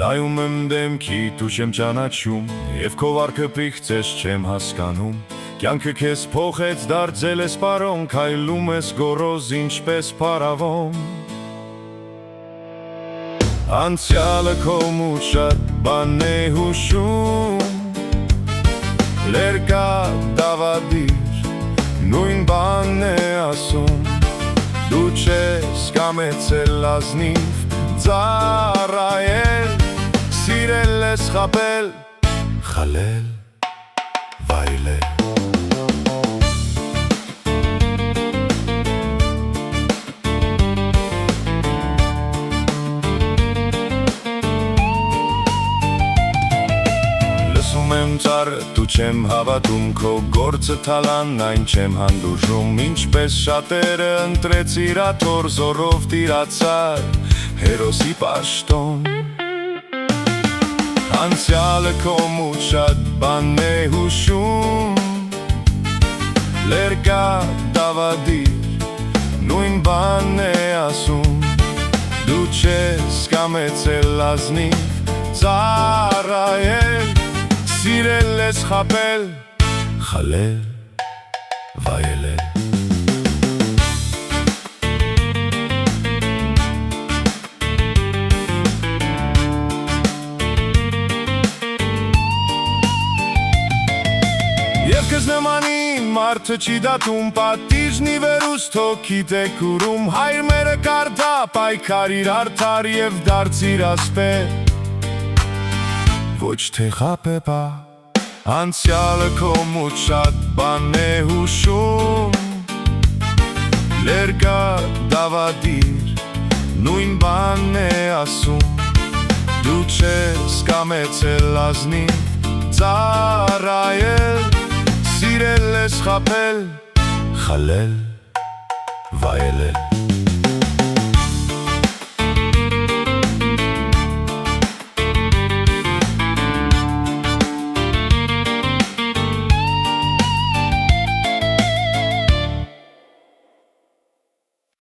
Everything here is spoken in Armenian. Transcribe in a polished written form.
Նայում եմ դեմքիդ ու չեմ ճանաչում, և քո վարքը պիղծես չեմ հասկանում, կյանքը քեզ փոխեց դարձել ես պարոն, քայլում ես գոռոզ ինչպես փարավոն։ Անցյալը քո մոտ շատ բան է հուշում, լերկա դավադիր, նույն բանն է ասում, դու չես կամեցել ազնիվ ծառայել, սիրել ես խաբել, խալել, վայելել։ Լսում եմ ծառը, դու չեմ հավատում, քո գործը թալան, այն չեմ հանդուրժում, ինչպես շատերը ընտրեցիր աթոռ, զորով տիրացար հերոսի պաշտոն։ Անցյալը քո մոտ շատ բան է հուշում, լերկա դավադիր, նույն բանն է ասում, դու չես կամեցել ազնիվ ծառայել, սիրել ես խաբել, խալել, վայելել։ Եվ քեզ նմանին մարդը չի դատում, պատիժն ի վերուստ հոգիդ է կուրում, հայր մերը կարդա պայքարիր արդար և դարձիր ասպետ, ոչ թե խաբեբա։ Անցյալը քո մոտ շատ բան է հուշում, լերկա դավադիր, նույն բանն է ասում, դու չես կամեցել ազնիվ ծառայել, սիրել ես խաբել, խալել, վայելել։